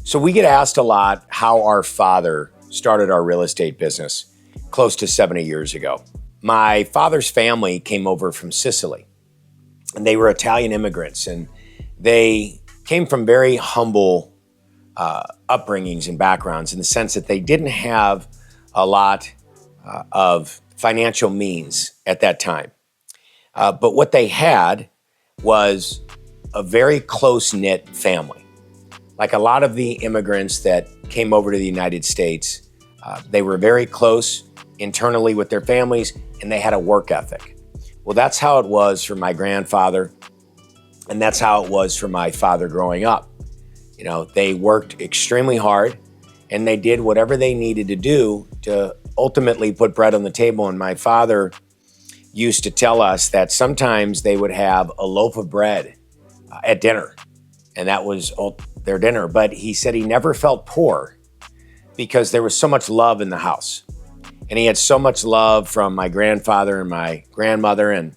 So we get asked a lot how our father started our real estate business close to 70 years ago. My father's family came over from Sicily, and they were Italian immigrants, and they came from very humble upbringings and backgrounds in the sense that they didn't have a lot of financial means at that time. But what they had was a very close-knit family. Like a lot of the immigrants that came over to the United States, they were very close internally with their families, and they had a work ethic. Well, that's how it was for my grandfather, and that's how it was for my father growing up. You know, they worked extremely hard, and they did whatever they needed to do to ultimately put bread on the table. And my father used to tell us that sometimes they would have a loaf of bread at dinner, and that was their dinner. But he said he never felt poor because there was so much love in the house. And he had so much love from my grandfather and my grandmother. And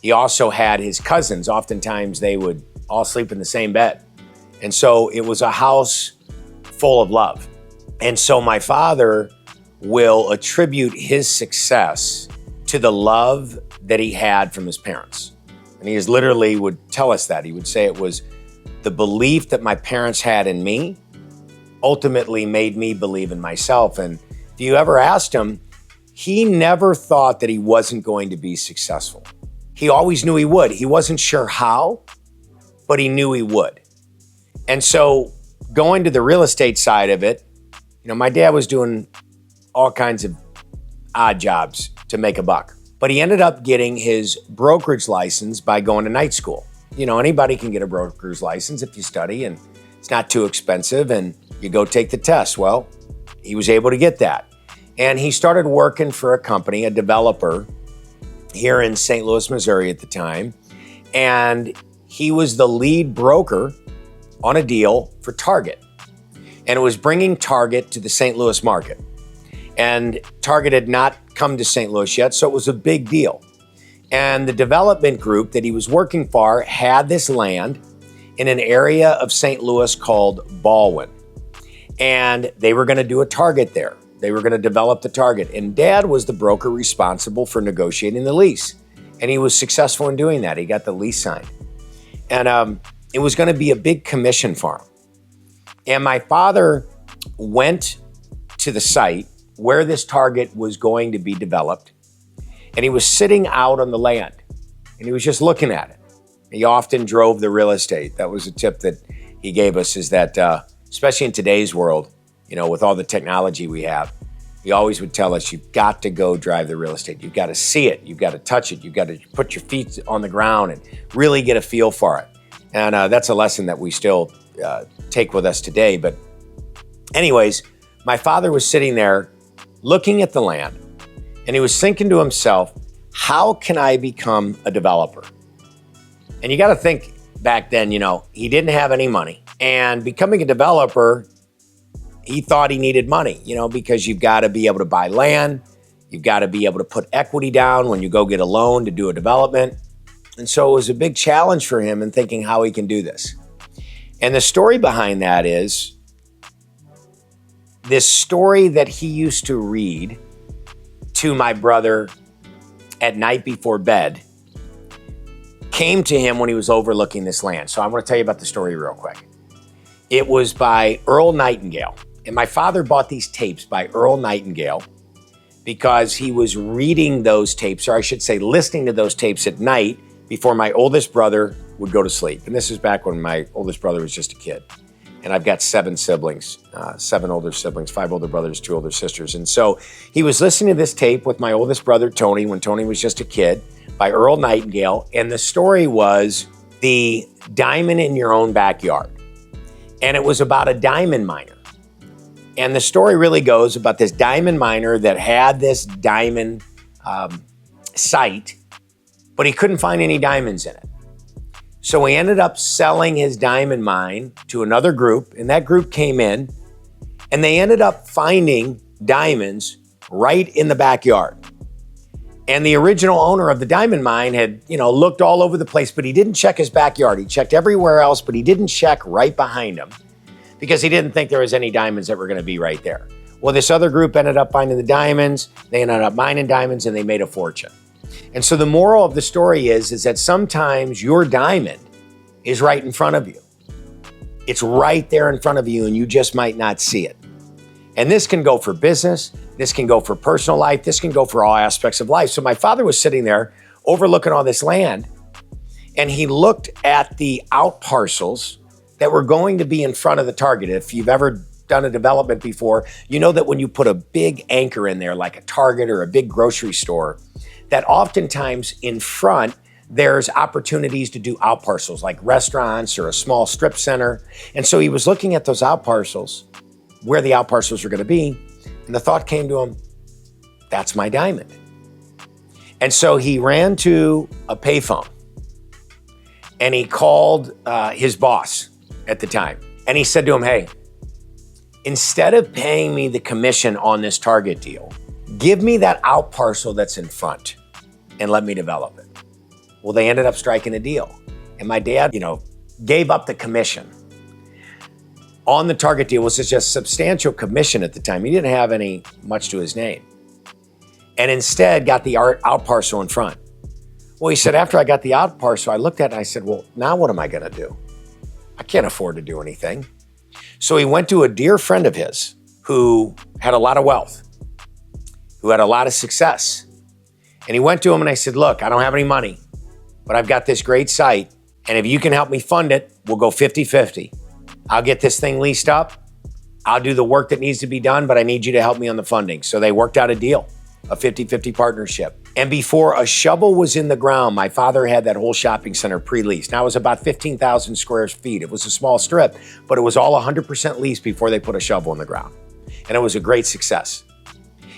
he also had his cousins. Oftentimes they would all sleep in the same bed. And so it was a house full of love. And so my father will attribute his success to the love that he had from his parents. And he literally would tell us that. He would say it was the belief that my parents had in me ultimately made me believe in myself. And if you ever asked him, he never thought that he wasn't going to be successful. He always knew he would. He wasn't sure how, but he knew he would. And so going to the real estate side of it, you know, my dad was doing all kinds of odd jobs to make a buck, but he ended up getting his brokerage license by going to night school. You know, anybody can get a broker's license if you study, and it's not too expensive, and you go take the test. Well, he was able to get that. And he started working for a company, a developer here in St. Louis, Missouri at the time. And he was the lead broker on a deal for Target. And it was bringing Target to the St. Louis market. And Target had not come to St. Louis yet, so it was a big deal. And the development group that he was working for had this land in an area of St. Louis called Baldwin. And they were going to do a Target there. They were going to develop the Target. And Dad was the broker responsible for negotiating the lease. And he was successful in doing that. He got the lease signed. And it was going to be a big commission farm. And my father went to the site where this Target was going to be developed. And he was sitting out on the land. And he was just looking at it. He often drove the real estate. That was a tip that he gave us, is that especially in today's world, you know, with all the technology we have, he always would tell us, you've got to go drive the real estate. You've got to see it. You've got to touch it. You've got to put your feet on the ground and really get a feel for it. And that's a lesson that we still take with us today. But anyways, my father was sitting there looking at the land, and he was thinking to himself, how can I become a developer? And you got to think back then, you know, he didn't have any money. And becoming a developer, he thought he needed money, you know, because you've got to be able to buy land. You've got to be able to put equity down when you go get a loan to do a development. And so it was a big challenge for him in thinking how he can do this. And the story behind that is this story that he used to read to my brother at night before bed came to him when he was overlooking this land. So I'm going to tell you about the story real quick. It was by Earl Nightingale. And my father bought these tapes by Earl Nightingale because he was reading those tapes, or I should say listening to those tapes at night before my oldest brother would go to sleep. And this is back when my oldest brother was just a kid. And I've got 7 siblings, 7 older siblings, 5 older brothers, 2 older sisters. And so he was listening to this tape with my oldest brother, Tony, when Tony was just a kid, by Earl Nightingale. And the story was The Diamond in Your Own Backyard. And it was about a diamond miner. And the story really goes about this diamond miner that had this diamond site, but he couldn't find any diamonds in it. So he ended up selling his diamond mine to another group, and that group came in, and they ended up finding diamonds right in the backyard. And the original owner of the diamond mine had, you know, looked all over the place, but he didn't check his backyard. He checked everywhere else, but he didn't check right behind him. because he didn't think there was any diamonds that were going to be right there. Well, this other group ended up finding the diamonds. They ended up mining diamonds and they made a fortune. And so the moral of the story is that sometimes your diamond is right in front of you. It's right there in front of you and you just might not see it. And this can go for business. This can go for personal life. This can go for all aspects of life. So my father was sitting there overlooking all this land and he looked at the out parcels that were going to be in front of the target. If you've ever done a development before, you know that when you put a big anchor in there, like a Target or a big grocery store, that oftentimes in front, there's opportunities to do out parcels like restaurants or a small strip center. And so he was looking at those out parcels, where the out parcels were going to be. And the thought came to him, that's my diamond. And so he ran to a payphone and he called his boss at the time. And he said to him, hey, instead of paying me the commission on this Target deal, give me that out parcel that's in front and let me develop it. Well, they ended up striking a deal. And my dad, gave up the commission on the Target deal. Was just a substantial commission at the time. He didn't have much to his name. And instead got the out parcel in front. Well, he said, after I got the out parcel, I looked at it and I said, well, now what am I gonna do? I can't afford to do anything. So he went to a dear friend of his who had a lot of wealth, who had a lot of success. And he went to him and I said, look, I don't have any money, but I've got this great site. And if you can help me fund it, we'll go 50-50. I'll get this thing leased up. I'll do the work that needs to be done, but I need you to help me on the funding. So they worked out a deal, a 50-50 partnership. And before a shovel was in the ground, my father had that whole shopping center pre-leased. Now it was about 15,000 square feet. It was a small strip, but it was all 100% leased before they put a shovel in the ground. And it was a great success.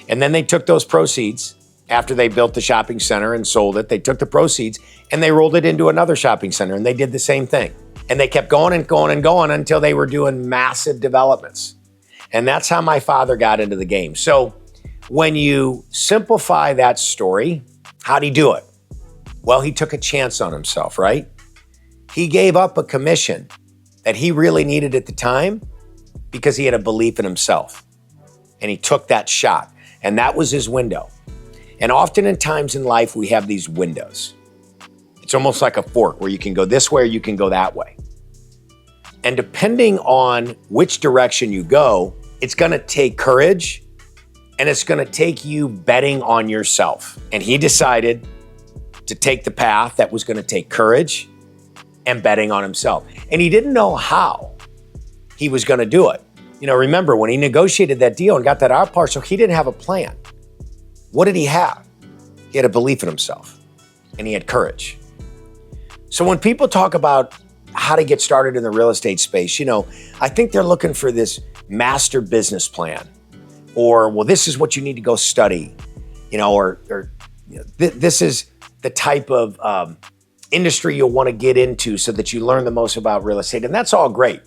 And then they took those proceeds after they built the shopping center and sold it. They took the proceeds and they rolled it into another shopping center and they did the same thing. And they kept going and going and going until they were doing massive developments. And that's how my father got into the game. So when you simplify that story, how'd he do it? Well, he took a chance on himself, right? He gave up a commission that he really needed at the time because he had a belief in himself. And he took that shot. And that was his window. And often in times in life, we have these windows. It's almost like a fork where you can go this way or you can go that way. And depending on which direction you go, it's gonna take courage and it's gonna take you betting on yourself. And he decided to take the path that was gonna take courage and betting on himself. And he didn't know how he was gonna do it. Remember when he negotiated that deal and got that out parcel, he didn't have a plan. What did he have? He had a belief in himself and he had courage. So when people talk about how to get started in the real estate space, I think they're looking for this master business plan or, well, this is what you need to go study, this is the type of industry you'll want to get into so that you learn the most about real estate. And that's all great.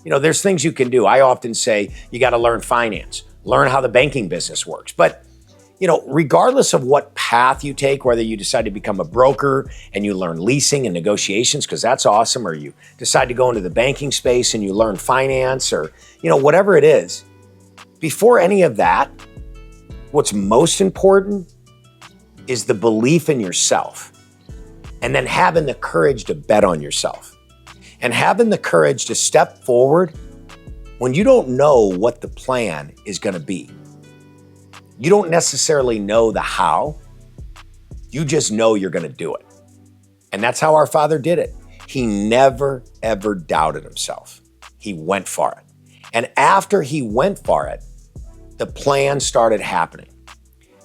There's things you can do. I often say you got to learn finance, learn how the banking business works. But regardless of what path you take, whether you decide to become a broker and you learn leasing and negotiations, because that's awesome, or you decide to go into the banking space and you learn finance or, whatever it is, before any of that, what's most important is the belief in yourself and then having the courage to bet on yourself and having the courage to step forward when you don't know what the plan is going to be. You don't necessarily know the how, you just know you're gonna do it. And that's how our father did it. He never, ever doubted himself. He went for it. And after he went for it, the plan started happening.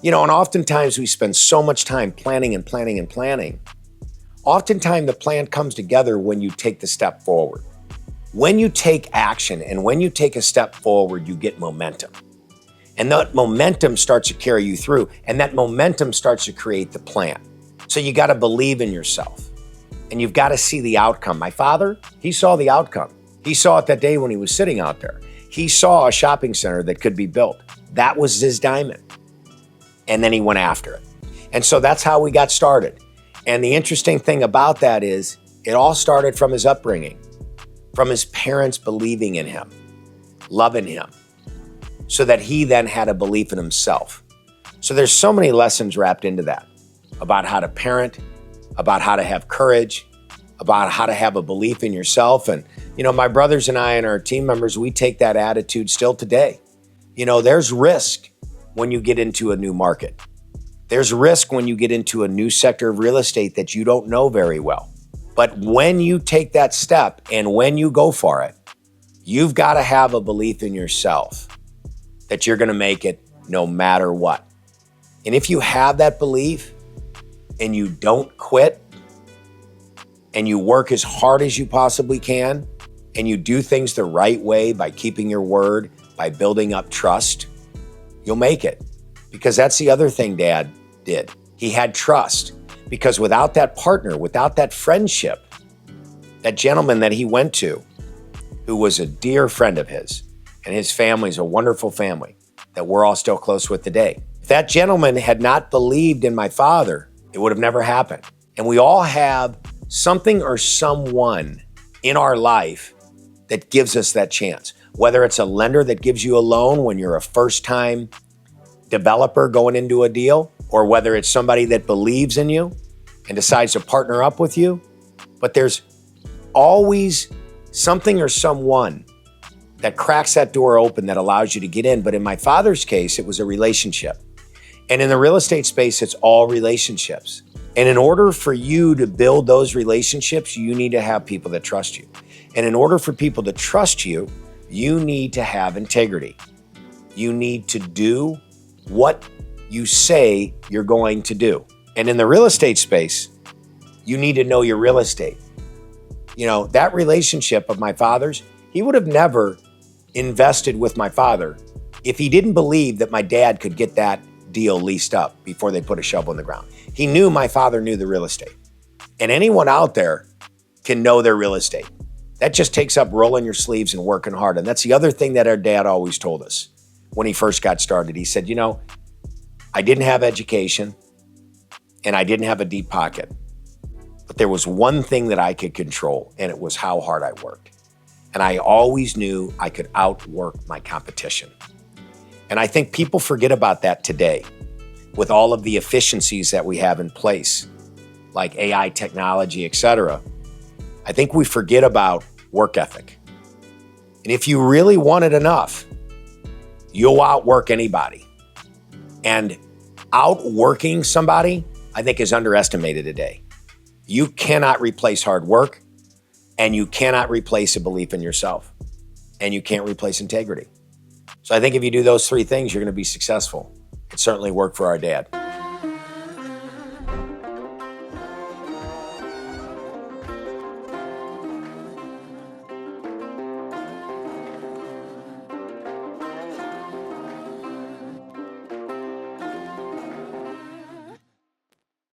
And oftentimes we spend so much time planning and planning and planning. Oftentimes the plan comes together when you take the step forward. When you take action and when you take a step forward, you get momentum. And that momentum starts to carry you through, and that momentum starts to create the plan. So you got to believe in yourself, and you've got to see the outcome. My father, he saw the outcome. He saw it that day when he was sitting out there. He saw a shopping center that could be built. That was his diamond. And then he went after it. And so that's how we got started. And the interesting thing about that is it all started from his upbringing, from his parents believing in him. loving him, so that he then had a belief in himself. So there's so many lessons wrapped into that about how to parent, about how to have courage, about how to have a belief in yourself. And, my brothers and I and our team members, we take that attitude still today. There's risk when you get into a new market. There's risk when you get into a new sector of real estate that you don't know very well. But when you take that step and when you go for it, you've got to have a belief in yourself that you're going to make it no matter what. And if you have that belief and you don't quit and you work as hard as you possibly can and you do things the right way by keeping your word, by building up trust, you'll make it. Because that's the other thing Dad did. He had trust. Because without that partner, without that friendship, that gentleman that he went to, who was a dear friend of his, and his family's a wonderful family that we're all still close with today. If that gentleman had not believed in my father, it would have never happened. And we all have something or someone in our life that gives us that chance. Whether it's a lender that gives you a loan when you're a first-time developer going into a deal, or whether it's somebody that believes in you and decides to partner up with you. But there's always something or someone that cracks that door open that allows you to get in. But in my father's case, it was a relationship. And in the real estate space, it's all relationships. And in order for you to build those relationships, you need to have people that trust you. And in order for people to trust you, you need to have integrity. You need to do what you say you're going to do. And in the real estate space, you need to know your real estate. That relationship of my father's, he would have never invested with my father if he didn't believe that my dad could get that deal leased up before they put a shovel in the ground. He knew my father knew the real estate. And anyone out there can know their real estate. That just takes up rolling your sleeves and working hard. And that's the other thing that our dad always told us when he first got started. He said, I didn't have education and I didn't have a deep pocket, but there was one thing that I could control, and it was how hard I worked. And I always knew I could outwork my competition. And I think people forget about that today with all of the efficiencies that we have in place, like AI technology, et cetera. I think we forget about work ethic. And if you really want it enough, you'll outwork anybody. And outworking somebody, I think, is underestimated today. You cannot replace hard work, and you cannot replace a belief in yourself, and you can't replace integrity. So I think if you do those three things, you're going to be successful. It certainly worked for our dad.